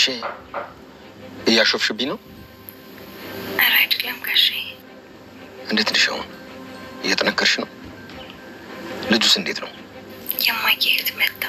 ጋሼ እያሾፍሽብኝ ነው? ኧረ አይደለም ጋሼ። እንዴት ነሽ አሁን? እየጠነከርሽ ነው? ልጁስ እንዴት ነው? የማየት መጣ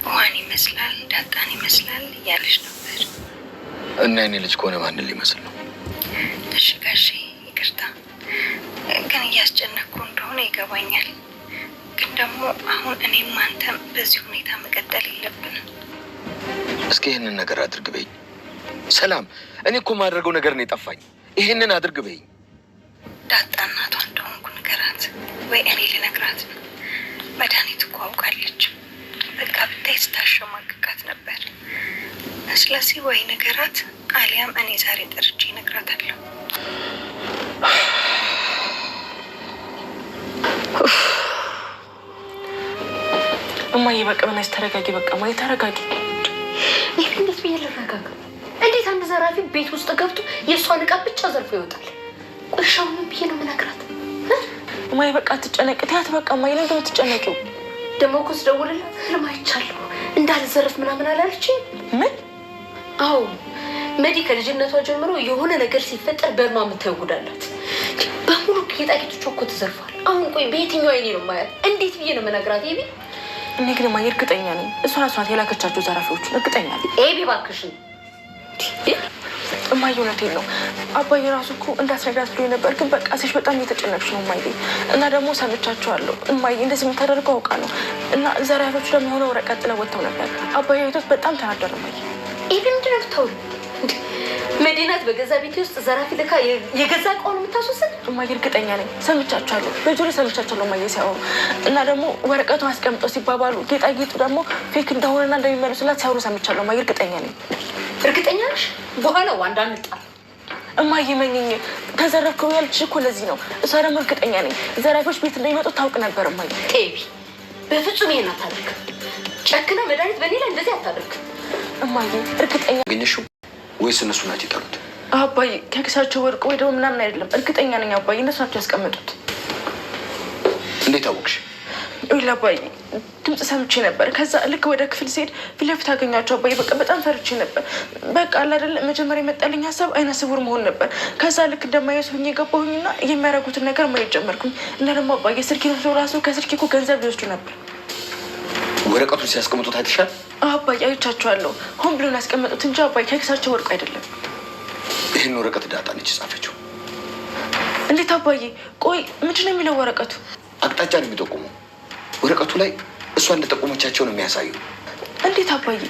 ዋን ይመስላል ዳጣን ይመስላል እያለች ነበር። እና እኔ ልጅ ከሆነ ማንን ሊመስል ነው? እሺ ጋሼ ይቅርታ፣ ግን እያስጨነቅኩ እንደሆነ ይገባኛል። ግን ደግሞ አሁን እኔም አንተም በዚህ ሁኔታ መቀጠል የለብንም። እስኪ ይህንን ነገር አድርግ በይኝ። ሰላም፣ እኔ እኮ ማድረገው ነገር ነው የጠፋኝ። ይህንን አድርግ በይኝ። ዳጣ እናቷ እንደሆንኩ ንገራት፣ ወይ እኔ ልነግራት ነው። መድኃኒት እኮ አውቃለች። በቃ ብታይ ስታሸማቅቃት ነበር። ስለዚህ ወይ ንገራት፣ አሊያም እኔ ዛሬ ጠርቼ እነግራታለሁ። እማዬ በቃ በናትሽ ተረጋጊ። በቃ እማዬ ተረጋጊ። ይሄ እንዴት ብዬ ልረጋጋ? እንዴት አንድ ዘራፊ ቤት ውስጥ ገብቶ የእሷን ዕቃ ብቻ ዘርፎ ይወጣል? ቁሻውን ብዬ ነው የምነግራት። እማዬ በቃ አትጨነቂ። ተያት በቃ እማዬ። ለምንድን ነው የምትጨነቂው? ደግሞ እኮ ስደውልላት ህልም አይቻለሁ እንዳልዘረፍ ምናምን አላለችኝ? ምን? አዎ መዲ ከልጅነቷ ጀምሮ የሆነ ነገር ሲፈጠር በርማ የምታየው ጉድ አላት። በሙሉ ጌጣጌጦቿ እኮ ተዘርፏል። አሁን ቆይ በየትኛው አይኔ ነው የማያት? እንዴት ብዬ ነው የምነግራት? ኤቢ እኔ ግን እማዬ እርግጠኛ ነኝ እሷ ራሷ ናት የላከቻቸው ዘራፊዎቹን። እርግጠኛ ነኝ። ኤቢ እባክሽን እማዬ እውነቴን ነው። አባዬ ራሱ እኮ እንዳትነግራት ብሎ ነበር። ግን በቃ ሴሽ በጣም እየተጨነቅሽ ነው እማዬ። እና ደግሞ ሰምቻቸዋለሁ እማዬ እንደዚህ የምታደርገው አውቃ ነው። እና ዘራፊዎቹ ደግሞ የሆነ ወረቀት ጥለው ወጥተው ነበር። አባዬ አይቶት በጣም ተናደረ እማዬ። ኤቢ ምንድን ነው የምታወሪው? መዲናት በገዛ ቤቴ ውስጥ ዘራፊ ልካ የገዛ እቃውን የምታስወስድ? እማዬ እርግጠኛ ነኝ ሰምቻቸዋለሁ። በጆሮ ሰምቻቸዋለሁ እማዬ ሲያወሩ። እና ደግሞ ወረቀቱ አስቀምጠው ሲባባሉ ጌጣጌጡ ደግሞ ፌክ እንደሆነና እንደሚመልሱላት ሲያወሩ ሰምቻለሁ እማዬ። እርግጠኛ ነኝ። እርግጠኛ ነሽ? በኋላ ዋንዳ እንጣል እማዬ መኝኝ ተዘረፍከው ያልችሽ እኮ ለዚህ ነው። እሷ ደግሞ እርግጠኛ ነኝ ዘራፊዎች ቤት እንደሚመጡ ታውቅ ነበር እማዬ። ኤቢ በፍጹም ይሄን አታደርግ። ጨክና መድኃኒት በእኔ ላይ እንደዚህ አታደርግ እማዬ። እርግጠኛ አገኘሽው ወይስ እነሱ ናቸው የጠሩት? አባዬ ከኪሳቸው ወርቅ ወይ ደግሞ ምናምን አይደለም። እርግጠኛ ነኝ አባዬ እነሱ ናቸው ያስቀመጡት። እንዴት አወቅሽ? ይኸውልህ አባዬ ድምፅ ሰምቼ ነበር። ከዛ ልክ ወደ ክፍል ሲሄድ ፊት ለፊት አገኛቸው አባዬ። በቃ በጣም ፈርቼ ነበር። በቃ አለ አይደለ መጀመሪያ የመጣልኝ ሀሳብ አይነ ስውር መሆን ነበር። ከዛ ልክ እንደማየት ሆኜ የገባሁኝና የሚያደርጉትን ነገር ማየት ጀመርኩኝ። እና ደግሞ አባዬ ስልኬን ወስደው ራሱ ከስልኬ እኮ ገንዘብ ሊወስዱ ነበር። ወረቀቱን ሲያስቀምጡት አይተሻል? አባዬ አይቻቸዋለሁ። ሆን ብሎን ያስቀመጡት እንጂ አባዬ ከኪሳቸው ወርቁ አይደለም። ይህን ወረቀት ዳጣ ነች የጻፈችው። እንዴት አባዬ? ቆይ ምንድን ነው የሚለው ወረቀቱ? አቅጣጫ ነው የሚጠቁመው። ወረቀቱ ላይ እሷ እንደጠቆመቻቸው ነው የሚያሳዩ። እንዴት አባዬ?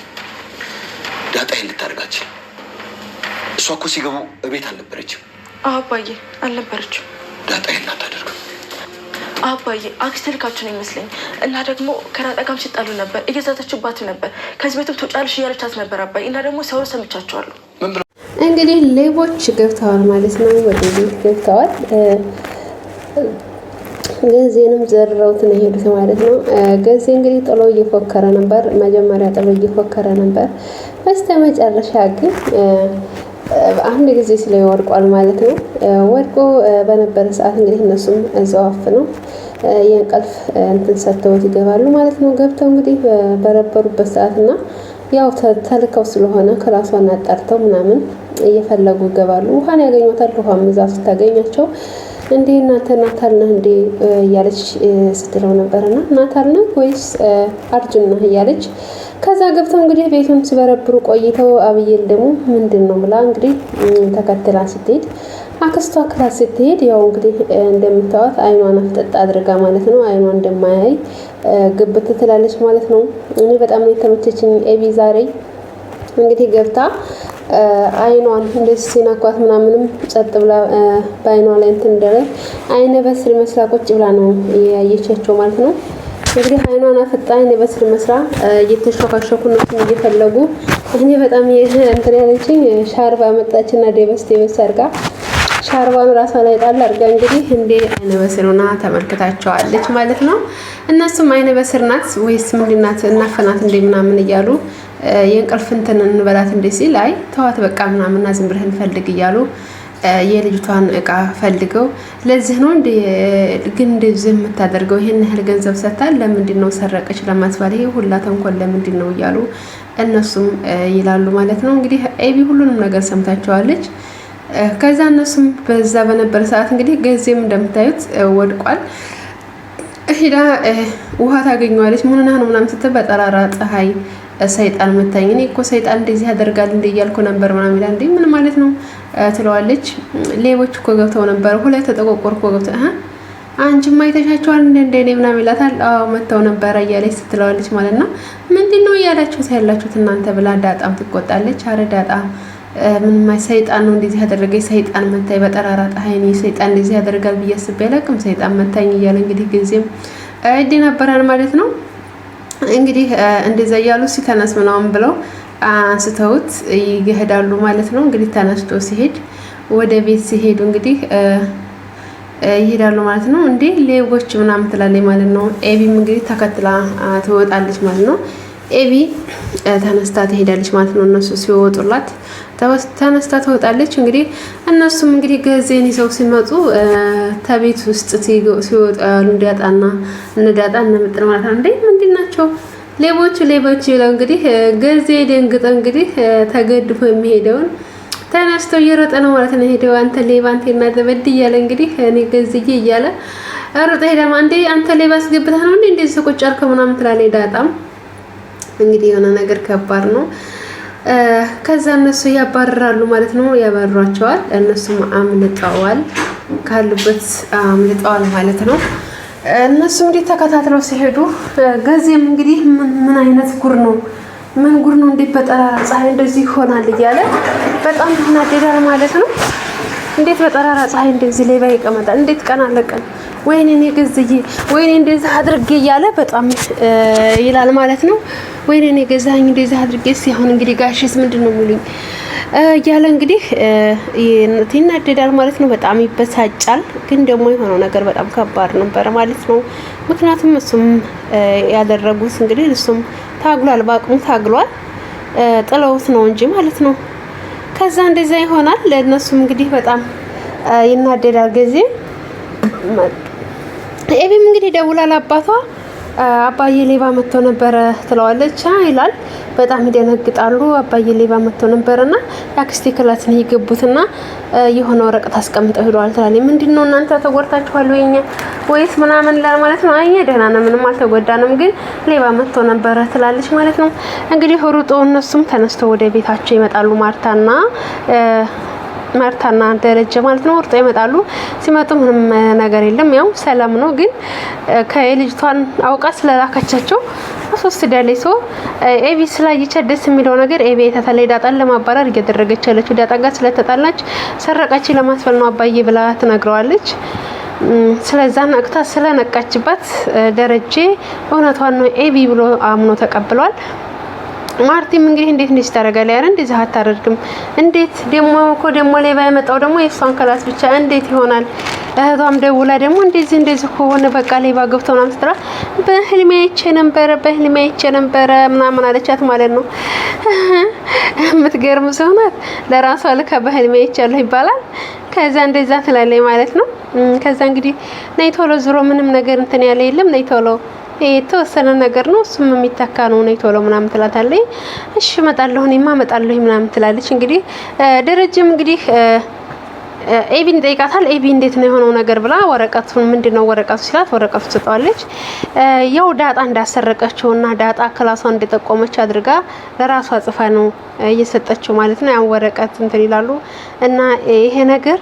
ዳጣ ይህን ልታደርጋችን። እሷ እኮ ሲገቡ እቤት አልነበረችም። አባዬ አልነበረችም። ዳጣ ይህን አታደርግም። አባዬ አክስቴ ልካችሁ ነው ይመስለኝ። እና ደግሞ ከዳጣ ጋርም ሲጣሉ ነበር። እየዛተችባት ነበር። ከዚህ ቤትም ትወጫለሽ እያለቻት ነበር አባዬ። እና ደግሞ ሲያወሩ ሰምቻቸዋለሁ። እንግዲህ ሌቦች ገብተዋል ማለት ነው። ወደ ቤት ገብተዋል። ገዜንም ዘርረውት ነው የሄዱት ማለት ነው። ገዜ እንግዲህ ጥሎ እየፎከረ ነበር። መጀመሪያ ጥሎ እየፎከረ ነበር። በስተመጨረሻ ግን አንድ ጊዜ ስለ ወድቋል ማለት ነው። ወድቆ በነበረ ሰዓት እንግዲህ እነሱም እዛው አፍነው የእንቅልፍ እንትን ሰጥተውት ይገባሉ ማለት ነው። ገብተው እንግዲህ በረበሩበት ሰዓትና ያው ተልከው ስለሆነ ክላሷን አጣርተው ምናምን እየፈለጉ ይገባሉ። ውሃን ያገኙታል። ውሃም እዛ ስታገኛቸው እንዴ ናታል ነህ እንዴ እያለች ስትለው ነበርና ናታል ነህ ወይስ አርጁን ነህ እያለች ከዛ ገብተው እንግዲህ ቤቱን ሲበረብሩ ቆይተው አብይል ደግሞ ምንድነው ብላ እንግዲህ ተከትላ ስትሄድ አክስቷ ክላስ ስትሄድ ያው እንግዲህ እንደምታዩት አይኗን አፍጠጥ አድርጋ ማለት ነው። አይኗን እንደማያይ ግብት ትላለች ማለት ነው። እኔ በጣም ነው የተመቸችኝ ኤቢ ዛሬ እንግዲህ ገብታ አይኗን እንደዚህ ሲናኳት ምናምንም ጸጥ ብላ በአይኗ ላይ እንትን እንደለ አይነ በስር መስላ ቁጭ ብላ ነው ያየቻቸው ማለት ነው። እንግዲህ አይኗን አፍጣ አይነ በስር መስራ እየተሾካሾኩ ነው እየፈለጉ እኔ በጣም እንትን ያለችኝ ሻርባ መጣችና ደበስቴ በሰርጋ ሻርባን ራሷ ላይ ጣል አድርጋ እንግዲህ እንደ አይነ በስሩና ተመልክታቸዋለች ማለት ነው። እነሱም አይነ በስር ናት ወይስ ምንድናት እናፈናት እንደ ምናምን እያሉ የእንቅልፍ እንትን እንበላት እንደ ሲል አይ ተዋት በቃ ምናምንና ዝም ብለህ እንፈልግ እያሉ የልጅቷን እቃ ፈልገው ለዚህ ነው እንደ ግን እንደዚህ የምታደርገው ይሄን ያህል ገንዘብ ሰጥታል ለምንድን ነው ሰረቀች ለማስባል ይሄ ሁላ ተንኮል ለምንድን ነው እያሉ እነሱም ይላሉ ማለት ነው። እንግዲህ ኤቢ ሁሉንም ነገር ሰምታቸዋለች። ከዛ እነሱም በዛ በነበረ ሰዓት እንግዲህ ገዜም እንደምታዩት ወድቋል። ሄዳ ውሃ ታገኘዋለች። ምን ሆነህ ነው ምናምን ስትል በጠራራ ፀሐይ ሰይጣን መታኝ። እኔ እኮ ሰይጣን እንደዚህ ያደርጋል እንደ እያልኩ ነበር ምናምን ይላል። እንዴ ምን ማለት ነው ትለዋለች። ሌቦች እኮ ገብተው ነበር ሁለት ተጠቆቆር እኮ ገብተው አንቺማ አይተሻቸዋል እንደኔ ምናምን ይላታል። አዎ መተው ነበረ እያለች ስትለዋለች ማለት ነው። ምንድነው እያላችሁት ያላችሁት እናንተ ብላ ዳጣም ትቆጣለች። አረ ዳጣ ምንም ሰይጣን ነው እንደዚህ ያደረገኝ ሰይጣን መታኝ በጠራራ ፀሐይ እኔ ሰይጣን እንደዚህ ያደርጋል ብዬ አስቤ አላውቅም ሰይጣን መታኝ እያለ እንግዲህ ጊዜም ይደናበራል ማለት ነው። እንግዲህ እንደዛ እያሉ ሲተነስ ምናምን ብለው አንስተውት ይሄዳሉ ማለት ነው። እንግዲህ ተነስቶ ሲሄድ ወደ ቤት ሲሄዱ እንግዲህ ይሄዳሉ ማለት ነው። እንዴ ሌቦች ምናምን ትላለች ማለት ነው። ኤቢም እንግዲህ ተከትላ ትወጣለች ማለት ነው። ኤቢ ተነስታ ትሄዳለች ማለት ነው። እነሱ ሲወጡላት ተነስታ ትወጣለች። እንግዲህ እነሱም እንግዲህ ገዜን ይዘው ሲመጡ ተቤት ውስጥ ሲወጡ ያሉ ዳጣና እነዳጣ እነምጥር ማለት ነው። እንዴ ምንድናቸው ሌቦች ይለው እንግዲህ ገዜ ደንግጦ እንግዲህ ተገድፎ የሚሄደውን ተነስቶ እየሮጠ ነው ማለት ነው። ሄደው አንተ ሌባ አንተ እናደበድ እያለ እንግዲህ እኔ ገዝዬ እያለ ሮጠ ሄዳማ እንዴ አንተ ሌባ አስገብተህ ነው እንዴ እንደዚህ ቁጭ አልከው ምናምን ትላለች ዳጣም እንግዲህ የሆነ ነገር ከባድ ነው። ከዛ እነሱ ያባርራሉ ማለት ነው። ያባርሯቸዋል። እነሱም አምልጠዋል ካሉበት አምልጠዋል ማለት ነው። እነሱ እንግዲህ ተከታትለው ሲሄዱ ገዜም እንግዲህ ምን አይነት ጉር ነው ምን ጉር ነው እንዴት በጠራራ ፀሐይ እንደዚህ ይሆናል እያለ በጣም ይናደዳል ማለት ነው። እንዴት በጠራራ ፀሐይ እንደዚህ ሌባ ይቀመጣል እንዴት ቀን አለቀን ወይኔ እኔ ገዝዬ ወይኔ እንደዛ አድርጌ እያለ በጣም ይላል ማለት ነው። ወይኔ እኔ ገዛኝ እንደዛ አድርጌ ሲሆን እንግዲህ ጋሽስ ምንድነው የሚሉኝ እያለ እንግዲህ ይናደዳል ማለት ነው። በጣም ይበሳጫል። ግን ደግሞ የሆነው ነገር በጣም ከባድ ነበር ማለት ነው። ምክንያቱም እሱም ያደረጉት እንግዲህ እሱም ታግሏል፣ በአቅሙ ታግሏል። ጥለውት ነው እንጂ ማለት ነው። ከዛ እንደዛ ይሆናል። ለእነሱም እንግዲህ በጣም ይናደዳል ጊዜ ኤቢም እንግዲህ ደውላ ለአባቷ አባዬ ሌባ መጥቶ ነበረ ትለዋለች። ይላል። በጣም ይደነግጣሉ። አባዬ ሌባ መጥቶ ነበርና ያክስቴ ክላስ ነው የገቡትና የሆነ ወረቀት አስቀምጠው ሄደዋል ትላለች። ምንድነው እናንተ ተጎድታችኋል ወይስ ምናምን ማለት ነው። አይ ደህና ነው ምንም አልተጎዳንም፣ ግን ሌባ መጥቶ ነበረ ትላለች ማለት ነው። እንግዲህ ሩጦ እነሱም ተነስተው ወደ ቤታቸው ይመጣሉ። ማርታና ደረጀ ማለት ነው። ወርጦ ይመጣሉ። ሲመጡ ምንም ነገር የለም፣ ያው ሰላም ነው። ግን ከልጅቷን አውቃ ስለላከቻቸው ሶስት ዳሌሶ ኤቢ ስላየቻ ደስ የሚለው ነገር ኤቢ የተተለይ ዳጣን ለማባረር እያደረገች ያለችው ዳጣ ጋር ስለተጣላች ሰረቃች ለማስፈል ነው አባዬ ብላ ትነግረዋለች። ስለዛ ነቅታ ስለነቃችባት ደረጀ እውነቷን ነው ኤቢ ብሎ አምኖ ተቀብሏል። ማርቲም እንግዲህ እንዴት እንደዚህ ታደርጋለህ? ያረ እንደዚህ አታደርግም። እንዴት ደግሞ ሌባ የመጣው ደግሞ የሷን ክላስ ብቻ እንዴት ይሆናል? እህቷም ደውላ ደግሞ እንደዚህ ከሆነ በቃ ሌባ ገብተው ምናምን ስትራ በህልሜ አይቼ ነበረ ምናምን አለቻት ማለት ነው። የምትገርም ሰው ናት። ለራሷ ልካ በህልሜ አይቻለሁ ይባላል። ከዛ እንደዛ ትላለች ማለት ነው። ከዛ እንግዲህ ነይ ቶሎ ዙሮ ምንም ነገር እንትን ያለ የለም ነይ ቶሎ የተወሰነ ነገር ነው እሱም የሚተካ ነው ነይ ቶሎ ምናምን ትላታለች። እሺ እመጣለሁ እኔማ እመጣለሁ ምናምን ትላለች። እንግዲህ ደረጀም እንግዲህ ኤቢን ጠይቃታል። ኤቢ እንዴት ነው የሆነው ነገር ብላ ወረቀቱን ምንድነው ወረቀቱ ሲላት ወረቀቱ ትሰጣለች። ያው ዳጣ እንዳሰረቀችውና ዳጣ ክላሷን እንደጠቆመች አድርጋ ለራሷ ጽፋ ነው እየሰጠችው ማለት ነው። ያን ወረቀት እንትን ይላሉ እና ይሄ ነገር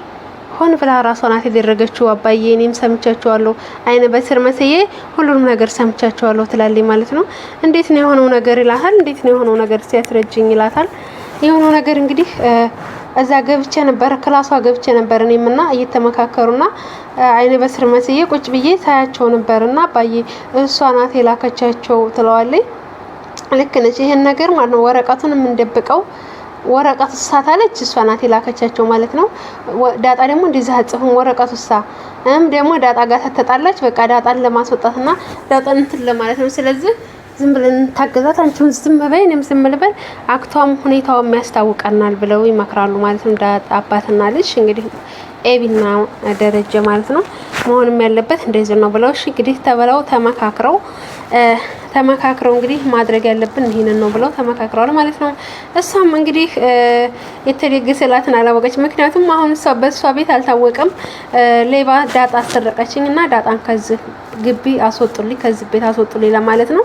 ሆን ብላ ራሷ ናት ያደረገችው። አባዬ እኔም ሰምቻቸዋለሁ አይነ በስር መስዬ ሁሉንም ነገር ሰምቻቸዋለሁ ትላለች ማለት ነው። እንዴት ነው የሆነው ነገር ይላታል። እንዴት ነው የሆነው ነገር ሲያስረጅኝ ይላታል። የሆነው ነገር እንግዲህ እዛ ገብቼ ነበር ክላሷ ገብቼ ነበር እኔምና እየተመካከሩና አይነ በስር መስዬ ቁጭ ብዬ ታያቸው ነበርና አባዬ እሷ ናት የላከቻቸው ትለዋለች። ልክ ነች። ይሄን ነገር ማለት ነው ወረቀቱንም እንደብቀው ወረቀቱ ሳታለች እሷ ናት የላከቻቸው ማለት ነው። ዳጣ ደግሞ እንደዛ አጽፈም ወረቀቱ ደግሞ ዳጣ ጋር ተጣላች። በቃ ዳጣን ለማስወጣትና ዳጣን እንትን ለማለት ነው። ስለዚህ ዝም ብለን ታገዛት፣ አንቺውን ዝም በይ እኔም ዝም ልበል፣ አክቷም ሁኔታውም ያስታውቀናል ብለው ይመክራሉ ማለት ነው። አባትና ልጅ እንግዲህ ኤቢና ደረጀ ማለት ነው። መሆንም ያለበት እንደዚህ ነው ብለው እሺ እንግዲህ ተበላው ተመካክረው እንግዲህ ማድረግ ያለብን ይሄንን ነው ብለው ተመካክረዋል ማለት ነው። እሷም እንግዲህ የተደገሰላትን አላወቀች። ምክንያቱም አሁን እሷ በእሷ ቤት አልታወቀም። ሌባ ዳጣ አሰረቀችኝና ዳጣን ከዚህ ግቢ አስወጡልኝ፣ ከዚህ ቤት አስወጡልኝ ለማለት ነው።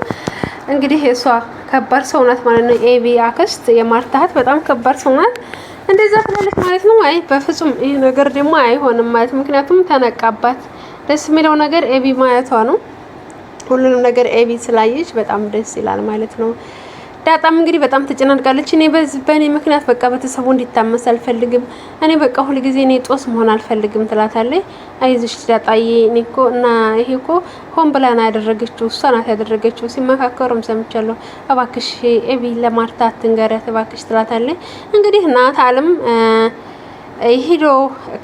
እንግዲህ እሷ ከባድ ሰው ናት ማለት ነው። ኤቢ አክስት የማርታት በጣም ከባድ ሰው ናት። እንደዛ ትላለች ማለት ነው። አይ በፍጹም ይሄ ነገር ደግሞ አይሆንም ማለት ምክንያቱም ተነቃባት። ደስ የሚለው ነገር ኤቢ ማየቷ ነው። ሁሉንም ነገር ኤቢ ስላየች በጣም ደስ ይላል ማለት ነው። ዳጣም እንግዲህ በጣም ተጨናንቃለች። እኔ በእኔ ምክንያት በቃ ቤተሰቡ እንዲታመስ አልፈልግም። እኔ በቃ ሁሉ ጊዜ እኔ ጦስ መሆን አልፈልግም ትላታለች። አይዞሽ ዳጣዬ እኔ እኮ እና ይሄ እኮ ሆን ብላ ነው ያደረገችው፣ እሷ ናት ያደረገችው። ሲመካከሩም ሰምቻለሁ። እባክሽ ኤቢ ለማርታ አትንገሪያት እባክሽ ትላታለች። እንግዲህ ናታልም ሄዶ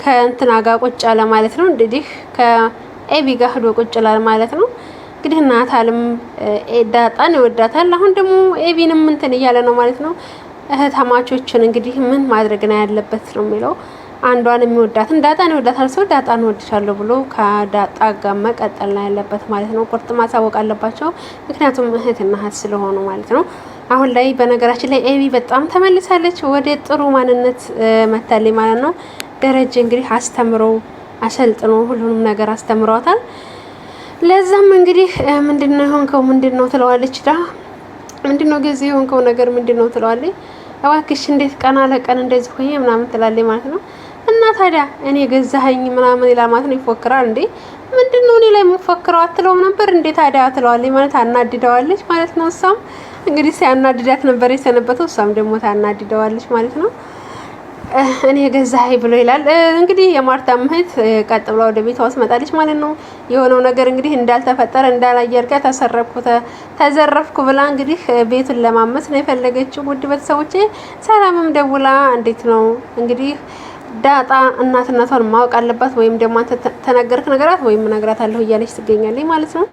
ከእንትና ጋር ቁጭ አለ ማለት ነው። እንግዲህ ከኤቢ ጋር ሄዶ ቁጭ አለ ማለት ነው። እንግዲህ ናታልም ዳጣን ይወዳታል። አሁን ደግሞ ኤቢንም እንትን እያለ ነው ማለት ነው። እህታማቾችን እንግዲህ ምን ማድረግ ነው ያለበት ነው የሚለው። አንዷን የሚወዳትን ዳጣን ይወዳታል። ሰው ዳጣን እወድሻለሁ ብሎ ከዳጣ ጋር መቀጠል ነው ያለበት ማለት ነው። ቁርጥ ማሳወቅ አለባቸው፣ ምክንያቱም እህትና እህት ስለሆኑ ማለት ነው። አሁን ላይ በነገራችን ላይ ኤቢ በጣም ተመልሳለች፣ ወደ ጥሩ ማንነት መታለች ማለት ነው። ደረጀ እንግዲህ አስተምሮ አሰልጥኖ ሁሉንም ነገር አስተምሯታል። ለዛም እንግዲህ ምንድነው የሆንከው ምንድነው ትለዋለች። ምንድነው ጊዜ የሆንከው ነገር ምንድነው ትለዋለች። እባክሽ እንዴት ቀን ለቀን እንደዚህ ሆኜ ምናምን ትላለች ማለት ነው። እና ታዲያ እኔ ገዛኸኝ ምናምን ይላል ማለት ነው። ይፎክራል እንዴ ምንድነው እኔ ላይ የምፎክረው አትለውም ነበር እንዴ ታዲያ ትለዋለች ማለት አናድደዋለች ማለት ነው። እሷም እንግዲህ ሲያናድዳት ነበር የሰነበተው፣ እሷም ደግሞ ታናድደዋለች ማለት ነው። እኔ ገዛኸኝ ብሎ ይላል። እንግዲህ የማርታ እህት ቀጥ ብላ ወደ ቤቷ ትመጣለች ማለት ነው። የሆነው ነገር እንግዲህ እንዳልተፈጠረ እንዳላየርጋ ተዘረፍኩ ብላ እንግዲህ ቤቱን ለማመስ ነው የፈለገችው። ውድ ቤተሰቦቼ ሰላምም ደውላ እንዴት ነው እንግዲህ ዳጣ እናትነቷን ማወቅ አለባት ወይም ደግሞ አንተ ተነገርክ ነገራት ወይም ነግራታለሁ እያለች ትገኛለች ማለት ነው።